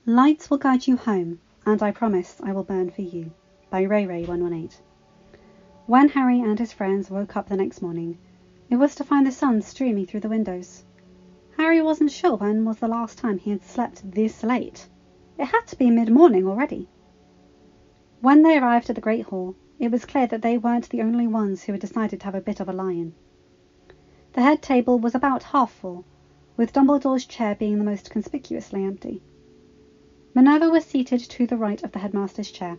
Lights will guide you home, and I promise I will burn for you, by rayrae118. When Harry and his friends woke up the next morning, it was to find the sun streaming through the windows. Harry wasn't sure when was the last time he had slept this late. It had to be mid-morning already. When they arrived at the Great Hall, it was clear that they weren't the only ones who had decided to have a bit of a lie-in. The head table was about half full, with Dumbledore's chair being the most conspicuously empty. Minerva was seated to the right of the headmaster's chair,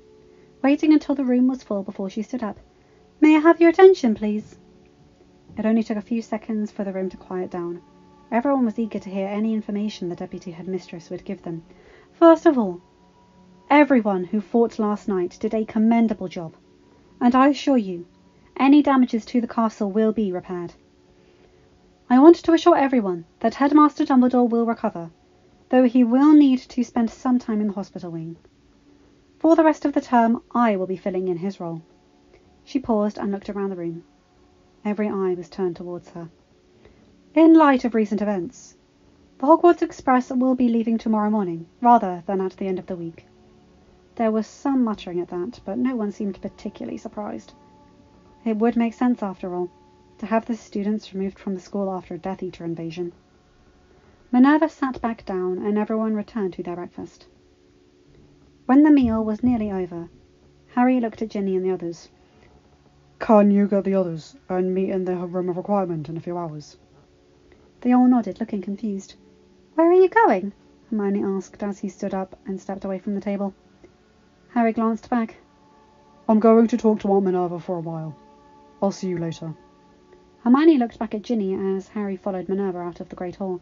waiting until the room was full before she stood up. "May I have your attention, please?" It only took a few seconds for the room to quiet down. Everyone was eager to hear any information the deputy headmistress would give them. "First of all, everyone who fought last night did a commendable job, and I assure you, any damages to the castle will be repaired. I want to assure everyone that Headmaster Dumbledore will recover, though he will need to spend some time in the hospital wing. For the rest of the term, I will be filling in his role." She paused and looked around the room. Every eye was turned towards her. "In light of recent events, the Hogwarts Express will be leaving tomorrow morning, rather than at the end of the week." There was some muttering at that, but no one seemed particularly surprised. It would make sense, after all, to have the students removed from the school after a Death Eater invasion. Minerva sat back down, and everyone returned to their breakfast. When the meal was nearly over, Harry looked at Ginny and the others. "Can you get the others and meet in the room of requirement in a few hours?" They all nodded, looking confused. "Where are you going?" Hermione asked as he stood up and stepped away from the table. Harry glanced back. "I'm going to talk to Aunt Minerva for a while. I'll see you later." Hermione looked back at Ginny as Harry followed Minerva out of the Great Hall.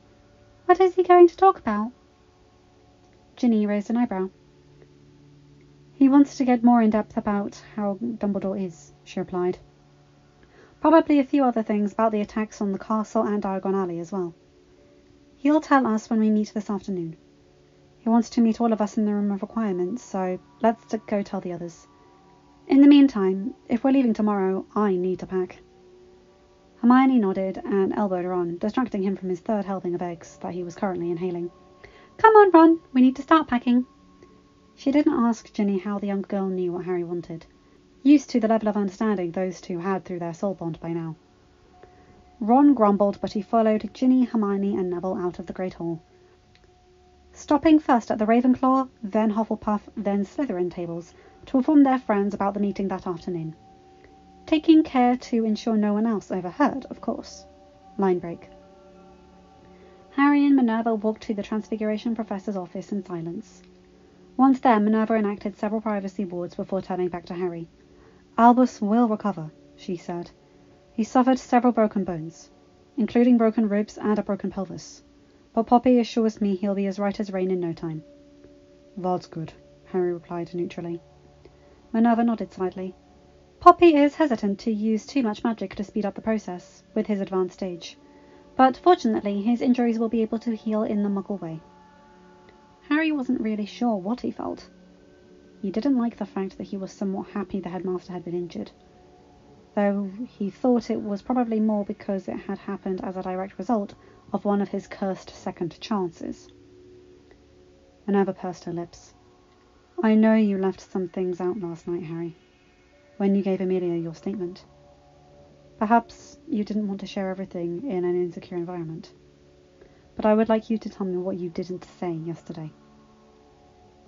"What is he going to talk about?" Ginny raised an eyebrow. "He wants to get more in depth about how Dumbledore is," she replied. "Probably a few other things about the attacks on the castle and Diagon Alley as well. He'll tell us when we meet this afternoon. He wants to meet all of us in the room of requirements, so let's go tell the others. In the meantime, if we're leaving tomorrow, I need to pack." Hermione nodded and elbowed Ron, distracting him from his third helping of eggs that he was currently inhaling. "Come on, Ron, we need to start packing." She didn't ask Ginny how the young girl knew what Harry wanted, used to the level of understanding those two had through their soul bond by now. Ron grumbled, but he followed Ginny, Hermione and Neville out of the Great Hall, stopping first at the Ravenclaw, then Hufflepuff, then Slytherin tables to inform their friends about the meeting that afternoon. Taking care to ensure no one else overheard, of course. Line break. Harry and Minerva walked to the Transfiguration Professor's office in silence. Once there, Minerva enacted several privacy wards before turning back to Harry. "Albus will recover," she said. "He suffered several broken bones, including broken ribs and a broken pelvis. But Poppy assures me he'll be as right as rain in no time." "That's good," Harry replied neutrally. Minerva nodded slightly. "Poppy is hesitant to use too much magic to speed up the process, with his advanced stage. But fortunately, his injuries will be able to heal in the Muggle way." Harry wasn't really sure what he felt. He didn't like the fact that he was somewhat happy the headmaster had been injured, though he thought it was probably more because it had happened as a direct result of one of his cursed second chances. Minerva pursed her lips. "I know you left some things out last night, Harry, when you gave Amelia your statement. Perhaps you didn't want to share everything in an insecure environment. But I would like you to tell me what you didn't say yesterday."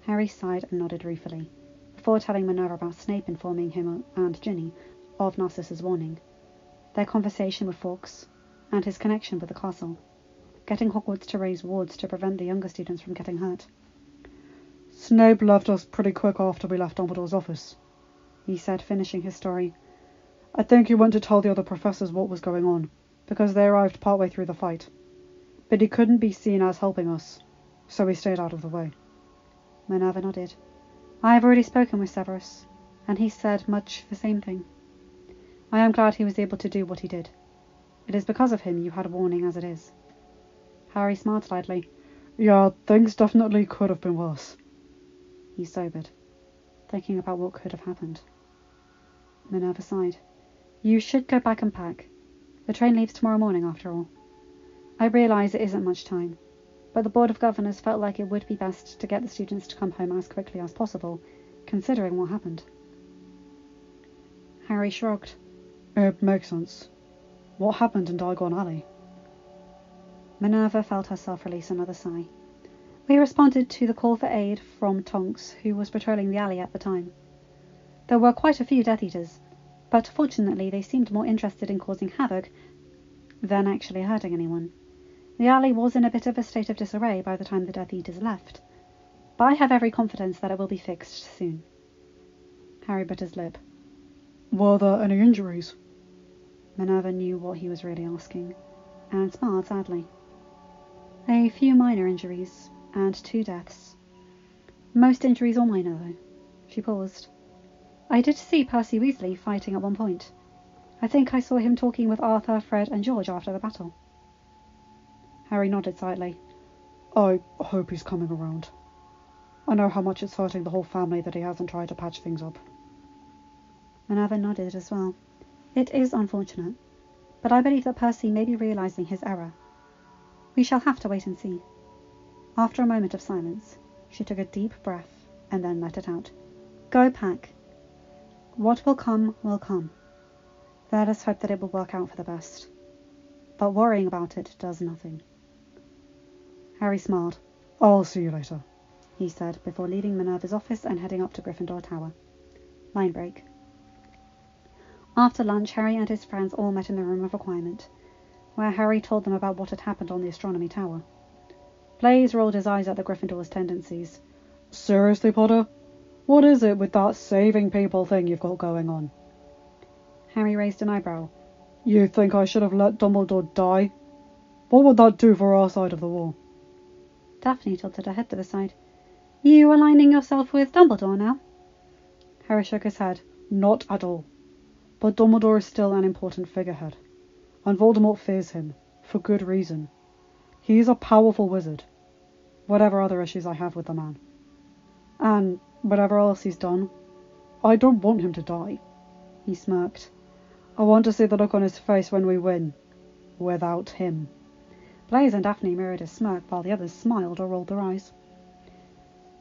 Harry sighed and nodded ruefully, before telling Minerva about Snape informing him and Ginny of Narcissa's warning, their conversation with Fawkes, and his connection with the castle, getting Hogwarts to raise wards to prevent the younger students from getting hurt. "Snape left us pretty quick after we left Dumbledore's office," he said, finishing his story. "I think he went to tell the other professors what was going on, because they arrived partway through the fight. But he couldn't be seen as helping us, so he stayed out of the way." Minerva nodded. "I have already spoken with Severus, and he said much the same thing. I am glad he was able to do what he did. It is because of him you had a warning as it is." Harry smiled slightly. "Yeah, things definitely could have been worse." He sobered, thinking about what could have happened. Minerva sighed. "You should go back and pack. The train leaves tomorrow morning, after all. I realise it isn't much time. but the Board of Governors felt like it would be best to get the students to come home as quickly as possible, considering what happened. Harry shrugged. It makes sense. What happened in Diagon Alley? Minerva felt herself release another sigh. We responded to the call for aid from Tonks, who was patrolling the alley at the time. There were quite a few Death Eaters, but fortunately they seemed more interested in causing havoc than actually hurting anyone. The alley was in a bit of a state of disarray by the time the Death Eaters left, but I have every confidence that it will be fixed soon. Harry bit his lip. Were there any injuries? Minerva knew what he was really asking, and smiled sadly. A few minor injuries, and 2 deaths. Most injuries are minor, though. She paused. I did see Percy Weasley fighting at one point. I think I saw him talking with Arthur, Fred, and George after the battle. Harry nodded slightly. I hope he's coming around. I know how much it's hurting the whole family that he hasn't tried to patch things up. Minerva nodded as well. It is unfortunate, but I believe that Percy may be realizing his error. We shall have to wait and see. After a moment of silence, she took a deep breath and then let it out. Go pack. What will come, will come. Let us hope that it will work out for the best. But worrying about it does nothing. Harry smiled. I'll see you later, he said before leaving Minerva's office and heading up to Gryffindor Tower. Line break. After lunch, Harry and his friends all met in the Room of Requirement, where Harry told them about what had happened on the Astronomy Tower. Blaise rolled his eyes at the Gryffindor's tendencies. Seriously, Potter? What is it with that saving people thing you've got going on? Harry raised an eyebrow. You think I should have let Dumbledore die? What would that do for our side of the war? Daphne tilted her head to the side. You aligning yourself with Dumbledore now? Harry shook his head. Not at all. But Dumbledore is still an important figurehead, and Voldemort fears him, for good reason. He is a powerful wizard, whatever other issues I have with the man. And whatever else he's done, I don't want him to die. He smirked. I want to see the look on his face when we win, without him. Blaise and Daphne mirrored his smirk while the others smiled or rolled their eyes.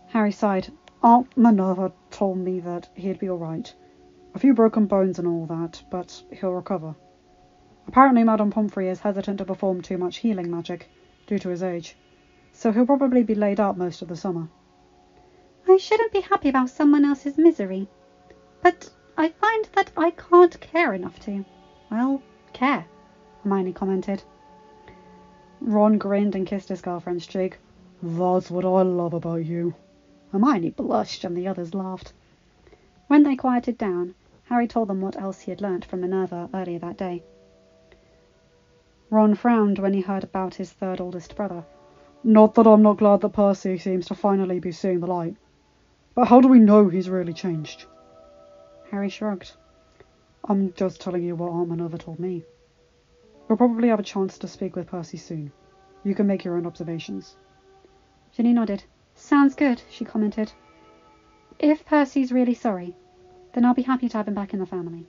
Harry sighed. Aunt Minerva told me that he'd be all right. A few broken bones and all that, but he'll recover. Apparently Madame Pomfrey is hesitant to perform too much healing magic, due to his age, so he'll probably be laid up most of the summer. I shouldn't be happy about someone else's misery, but I find that I can't care enough to, well, care, Hermione commented. Ron grinned and kissed his girlfriend's cheek. That's what I love about you. Hermione blushed and the others laughed. When they quieted down, Harry told them what else he had learnt from Minerva earlier that day. Ron frowned when he heard about his 3rd oldest brother. Not that I'm not glad that Percy seems to finally be seeing the light, but how do we know he's really changed? Harry shrugged. I'm just telling you what Aunt Minerva told me. We'll probably have a chance to speak with Percy soon. You can make your own observations. Ginny nodded. Sounds good, she commented. If Percy's really sorry, then I'll be happy to have him back in the family.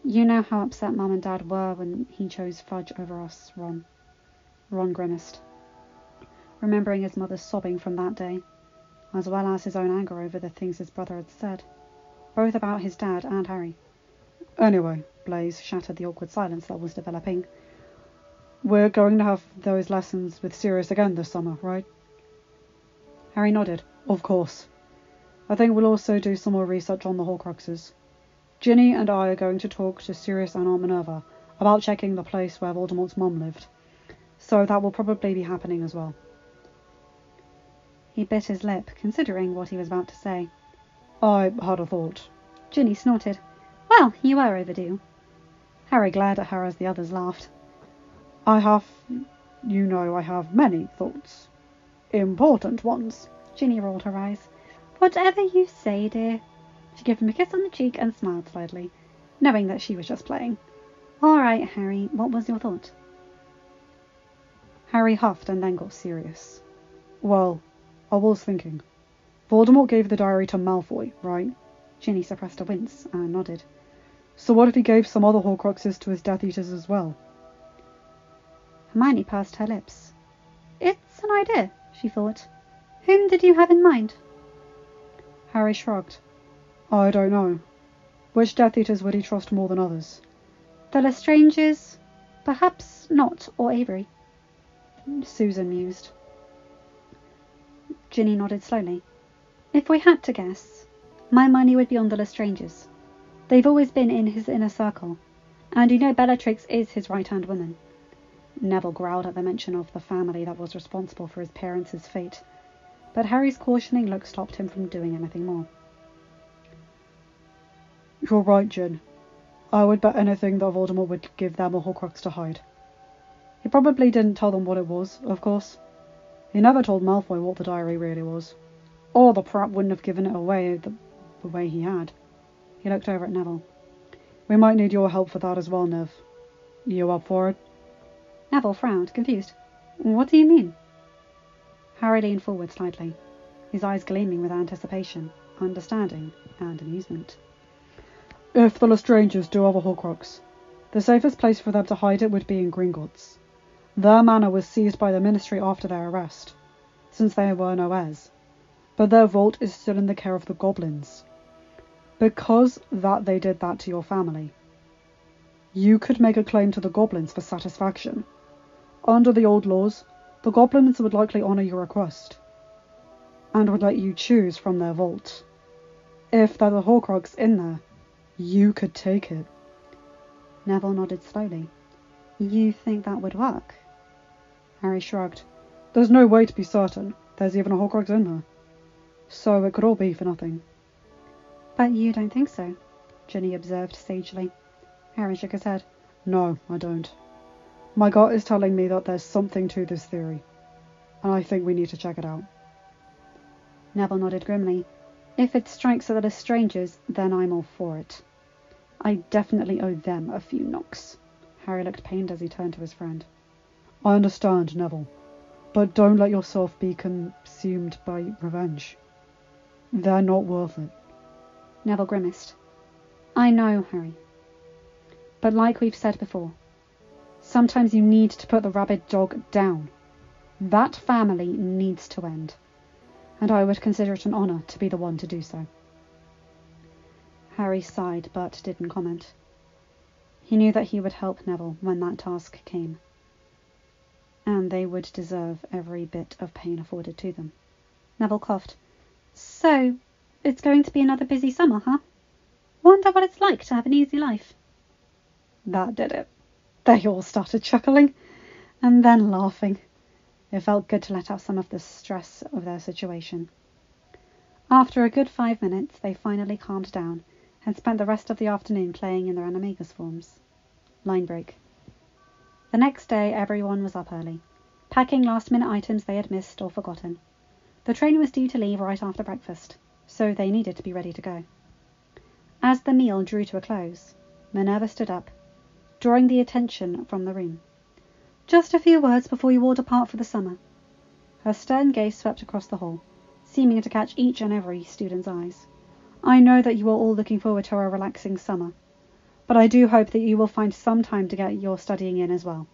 You know how upset Mum and Dad were when he chose Fudge over us, Ron. Ron grimaced, remembering his mother sobbing from that day, as well as his own anger over the things his brother had said, both about his dad and Harry. Anyway, Blaise shattered the awkward silence that was developing. We're going to have those lessons with Sirius again this summer, right? Harry nodded. Of course. I think we'll also do some more research on the Horcruxes. Ginny and I are going to talk to Sirius and Aunt Minerva about checking the place where Voldemort's mum lived, so that will probably be happening as well. He bit his lip, considering what he was about to say. I had a thought. Ginny snorted. Well, you are overdue. Harry glared at her as the others laughed. I have many thoughts. Important ones. Ginny rolled her eyes. Whatever you say, dear. She gave him a kiss on the cheek and smiled slightly, knowing that she was just playing. All right, Harry, what was your thought? Harry huffed and then got serious. Well, I was thinking. Voldemort gave the diary to Malfoy, right? Ginny suppressed a wince and nodded. So what if he gave some other Horcruxes to his Death Eaters as well? Hermione pursed her lips. It's That's an idea, she thought. Whom did you have in mind? Harry shrugged. I don't know. Which Death Eaters would he trust more than others? The Lestranges? Perhaps not, or Avery. Susan mused. Ginny nodded slowly. If we had to guess, my money would be on the Lestranges. They've always been in his inner circle, and you know Bellatrix is his right-hand woman. Neville growled at the mention of the family that was responsible for his parents' fate, but Harry's cautioning look stopped him from doing anything more. You're right, Gin. I would bet anything that Voldemort would give them a Horcrux to hide. He probably didn't tell them what it was, of course. He never told Malfoy what the diary really was. Or the prat wouldn't have given it away the way he had. He looked over at Neville. We might need your help for that as well, Nev. You up for it? Neville frowned, confused. What do you mean? Harry leaned forward slightly, his eyes gleaming with anticipation, understanding, and amusement. If the Lestranges do have a Horcrux, the safest place for them to hide it would be in Gringotts. Their manor was seized by the Ministry after their arrest, since they were no heirs, but their vault is still in the care of the goblins. Because that they did that to your family, you could make a claim to the goblins for satisfaction. Under the old laws, the goblins would likely honour your request, and would let you choose from their vault. If there's a Horcrux in there, you could take it. Neville nodded slowly. You think that would work? Harry shrugged. There's no way to be certain there's even a Horcrux in there, so it could all be for nothing. But you don't think so, Ginny observed sagely. Harry shook his head. No, I don't. My gut is telling me that there's something to this theory, and I think we need to check it out. Neville nodded grimly. If it strikes at the Lestranges, then I'm all for it. I definitely owe them a few knocks. Harry looked pained as he turned to his friend. I understand, Neville, but don't let yourself be consumed by revenge. They're not worth it. Neville grimaced. I know, Harry. But like we've said before, sometimes you need to put the rabid dog down. That family needs to end, and I would consider it an honour to be the one to do so. Harry sighed, but didn't comment. He knew that he would help Neville when that task came, and they would deserve every bit of pain afforded to them. Neville coughed. So, it's going to be another busy summer, huh? Wonder what it's like to have an easy life. That did it. They all started chuckling, and then laughing. It felt good to let out some of the stress of their situation. After a good 5 minutes, they finally calmed down and spent the rest of the afternoon playing in their animagus forms. Line break. The next day, everyone was up early, packing last-minute items they had missed or forgotten. The train was due to leave right after breakfast, so they needed to be ready to go. As the meal drew to a close, Minerva stood up, drawing the attention from the room. Just a few words before you all depart for the summer. Her stern gaze swept across the hall, seeming to catch each and every student's eyes. I know that you are all looking forward to a relaxing summer, but I do hope that you will find some time to get your studying in as well.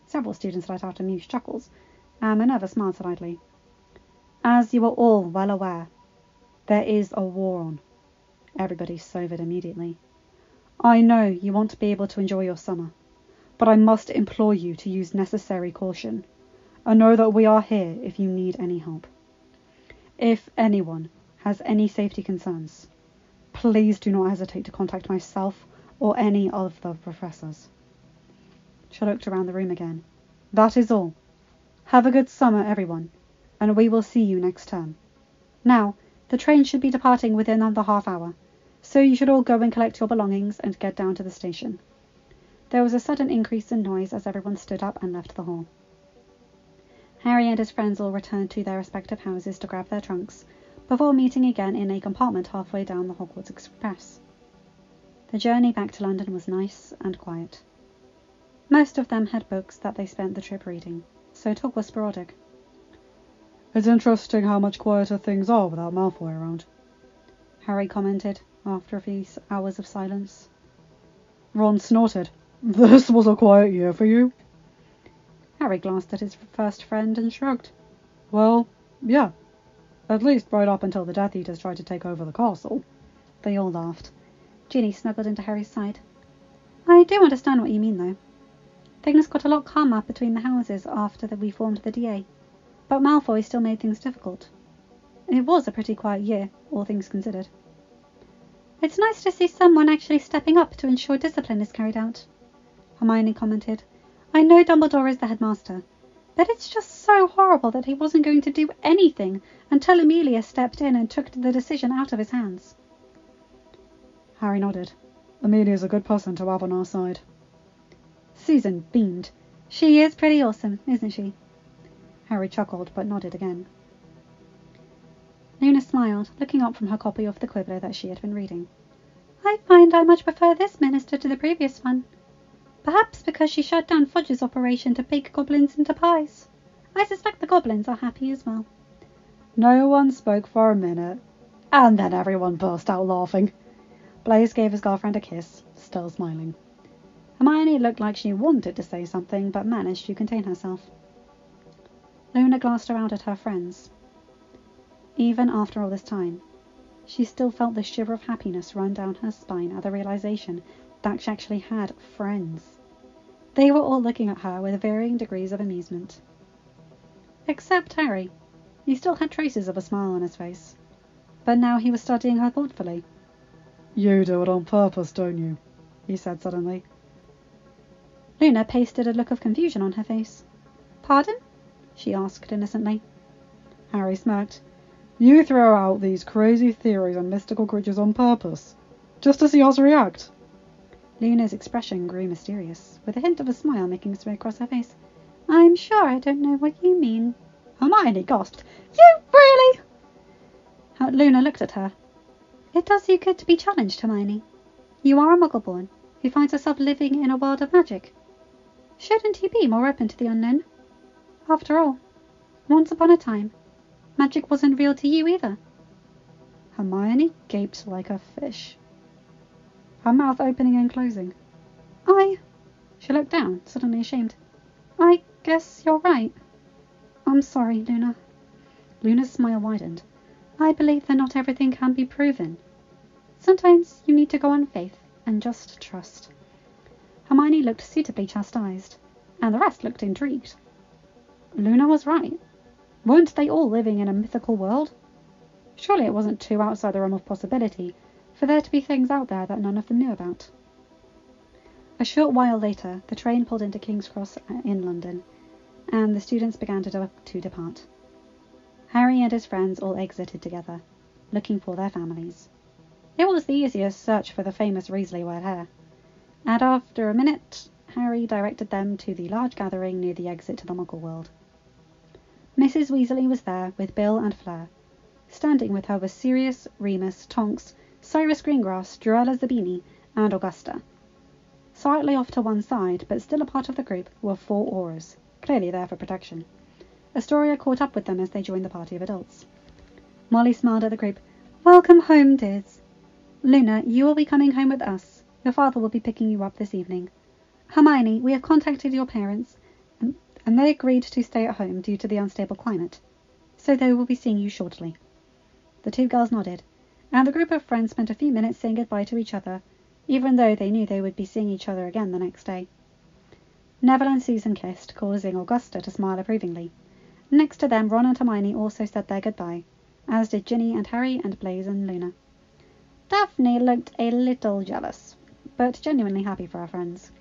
Several students let out amused chuckles, and Minerva smiled slightly. As you are all well aware, there is a war on. Everybody sobered immediately. I know you want to be able to enjoy your summer, but I must implore you to use necessary caution, and know that we are here if you need any help. If anyone has any safety concerns, please do not hesitate to contact myself or any of the professors. She looked around the room again. That is all. Have a good summer, everyone, and we will see you next term. Now, the train should be departing within the half hour, so you should all go and collect your belongings and get down to the station. There was a sudden increase in noise as everyone stood up and left the hall. Harry and his friends all returned to their respective houses to grab their trunks, before meeting again in a compartment halfway down the Hogwarts Express. The journey back to London was nice and quiet. Most of them had books that they spent the trip reading, so talk was sporadic. It's interesting how much quieter things are without Malfoy around, Harry commented after a few hours of silence. Ron snorted. This was a quiet year for you. Harry glanced at his first friend and shrugged. Well, yeah. At least right up until the Death Eaters tried to take over the castle. They all laughed. Ginny snuggled into Harry's side. I do understand what you mean, though. Things got a lot calmer between the houses after we formed the DA, but Malfoy still made things difficult. It was a pretty quiet year, all things considered. It's nice to see someone actually stepping up to ensure discipline is carried out, Hermione commented. I know Dumbledore is the headmaster, but it's just so horrible that he wasn't going to do anything until Amelia stepped in and took the decision out of his hands. Harry nodded. Amelia's a good person to have on our side. Susan beamed. She is pretty awesome, isn't she? Harry chuckled, but nodded again. Luna smiled, looking up from her copy of the Quibbler that she had been reading. I find I much prefer this minister to the previous one. Perhaps because she shut down Fudge's operation to bake goblins into pies. I suspect the goblins are happy as well. No one spoke for a minute, and then everyone burst out laughing. Blaise gave his girlfriend a kiss, still smiling. Hermione looked like she wanted to say something, but managed to contain herself. Luna glanced around at her friends. Even after all this time, she still felt the shiver of happiness run down her spine at the realization that she actually had friends. They were all looking at her with varying degrees of amusement. Except Harry. He still had traces of a smile on his face, but now he was studying her thoughtfully. You do it on purpose, don't you? He said suddenly. Luna pasted a look of confusion on her face. Pardon? She asked innocently. Harry smirked. You throw out these crazy theories on mystical creatures on purpose, just to see us react. Luna's expression grew mysterious, with a hint of a smile making its way across her face. I'm sure I don't know what you mean. Hermione gasped. You really? Luna looked at her. It does you good to be challenged, Hermione. You are a Muggle-born who finds herself living in a world of magic. Shouldn't you be more open to the unknown? After all, once upon a time, magic wasn't real to you either. Hermione gaped like a fish, her mouth opening and closing. She looked down, suddenly ashamed. I guess you're right. I'm sorry, Luna. Luna's smile widened. I believe that not everything can be proven. Sometimes you need to go on faith and just trust. Hermione looked suitably chastised, and the rest looked intrigued. Luna was right. Weren't they all living in a mythical world? Surely it wasn't too outside the realm of possibility for there to be things out there that none of them knew about. A short while later, the train pulled into King's Cross in London, and the students began to depart. Harry and his friends all exited together, looking for their families. It was the easiest search for the famous Weasley red hair, and after a minute, Harry directed them to the large gathering near the exit to the Muggle world. Mrs. Weasley was there with Bill and Fleur. Standing with her were Sirius, Remus, Tonks, Cyrus Greengrass, Drella Zabini, and Augusta. Slightly off to one side, but still a part of the group, were 4 Aurors, clearly there for protection. Astoria caught up with them as they joined the party of adults. Molly smiled at the group. Welcome home, dears. Luna, you will be coming home with us. Your father will be picking you up this evening. Hermione, we have contacted your parents, and they agreed to stay at home due to the unstable climate, so they will be seeing you shortly. The 2 girls nodded, and the group of friends spent a few minutes saying goodbye to each other, even though they knew they would be seeing each other again the next day. Neville and Susan kissed, causing Augusta to smile approvingly. Next to them, Ron and Hermione also said their goodbye, as did Ginny and Harry and Blaise and Luna. Daphne looked a little jealous, but genuinely happy for her friends.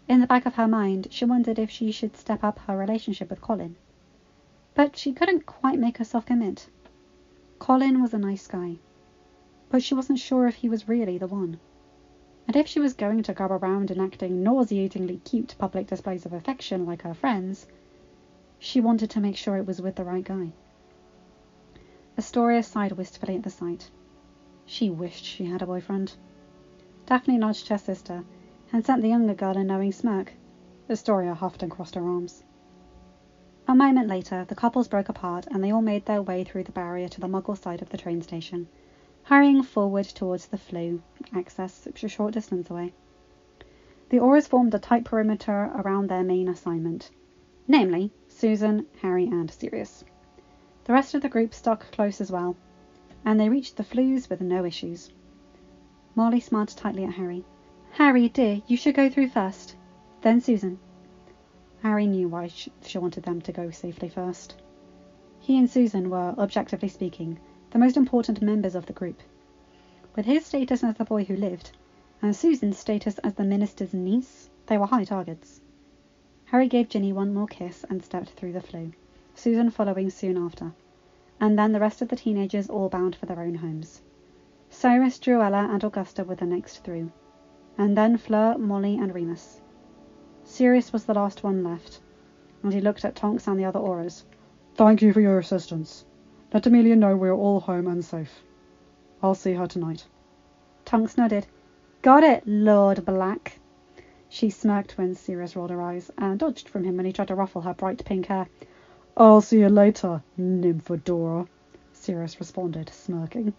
In the back of her mind, she wondered if she should step up her relationship with Colin. But she couldn't quite make herself commit. Colin was a nice guy, but she wasn't sure if he was really the one. And if she was going to go around enacting nauseatingly cute public displays of affection like her friends, she wanted to make sure it was with the right guy. Astoria sighed wistfully at the sight. She wished she had a boyfriend. Daphne nudged her sister, and sent the younger girl a knowing smirk. Astoria huffed and crossed her arms. A moment later, the couples broke apart, and they all made their way through the barrier to the Muggle side of the train station, hurrying forward towards the flue access a short distance away. The Aurors formed a tight perimeter around their main assignment, namely Susan, Harry, and Sirius. The rest of the group stuck close as well, and they reached the flues with no issues. Molly smiled tightly at Harry. Harry, dear, you should go through first. Then Susan. Harry knew why she wanted them to go safely first. He and Susan were, objectively speaking, the most important members of the group. With his status as the boy who lived, and Susan's status as the minister's niece, they were high targets. Harry gave Ginny one more kiss and stepped through the flue, Susan following soon after, and then the rest of the teenagers all bound for their own homes. Cyrus, Druella, and Augusta were the next through, and then Fleur, Molly, and Remus. Sirius was the last one left, and he looked at Tonks and the other Aurors. Thank you for your assistance. Let Amelia know we're all home and safe. I'll see her tonight. Tonks nodded. Got it, Lord Black. She smirked when Sirius rolled her eyes, and dodged from him when he tried to ruffle her bright pink hair. I'll see you later, Nymphadora, Sirius responded, smirking.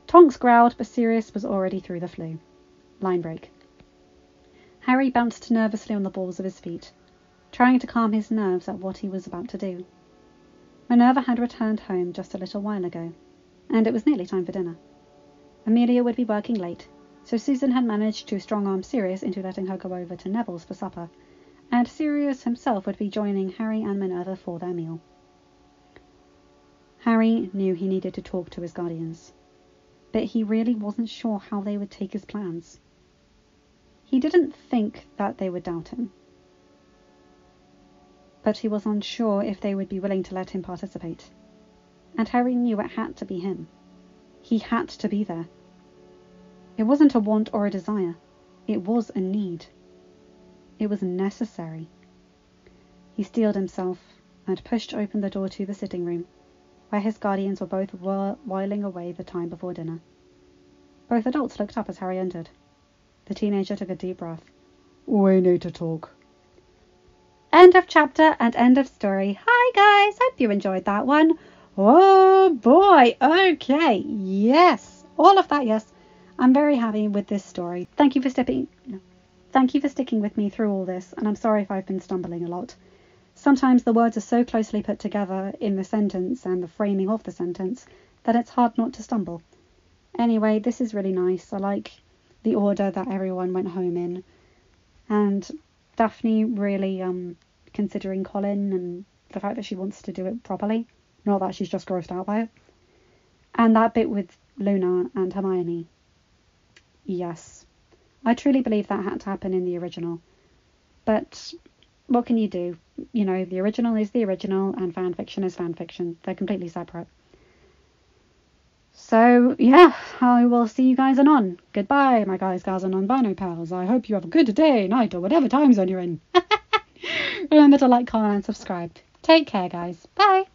Tonks growled, but Sirius was already through the flue. Line break. Harry bounced nervously on the balls of his feet, trying to calm his nerves at what he was about to do. Minerva had returned home just a little while ago, and it was nearly time for dinner. Amelia would be working late, so Susan had managed to strong-arm Sirius into letting her go over to Neville's for supper, and Sirius himself would be joining Harry and Minerva for their meal. Harry knew he needed to talk to his guardians, but he really wasn't sure how they would take his plans. He didn't think that they would doubt him, but he was unsure if they would be willing to let him participate. And Harry knew it had to be him. He had to be there. It wasn't a want or a desire. It was a need. It was necessary. He steeled himself and pushed open the door to the sitting room, where his guardians were both whiling away the time before dinner. Both adults looked up as Harry entered. The teenager took a deep breath. We need to talk. End of chapter and end of story. Hi guys, hope you enjoyed that one. Oh boy, okay, yes, all of that, yes. I'm very happy with this story. Thank you for sticking with me through all this, and I'm sorry if I've been stumbling a lot. Sometimes the words are so closely put together in the sentence and the framing of the sentence that it's hard not to stumble. Anyway, this is really nice. I like the order that everyone went home in, and Daphne really considering Colin and the fact that she wants to do it properly, not that she's just grossed out by it. And that bit with Luna and Hermione. Yes, I truly believe that had to happen in the original, but what can you do? You know, the original is the original and fan fiction is fan fiction. They're completely separate. So, yeah, I will see you guys anon. Goodbye, my guys, gals, and non-binary pals. I hope you have a good day, night, or whatever time zone you're in. Remember to like, comment, and subscribe. Take care, guys. Bye.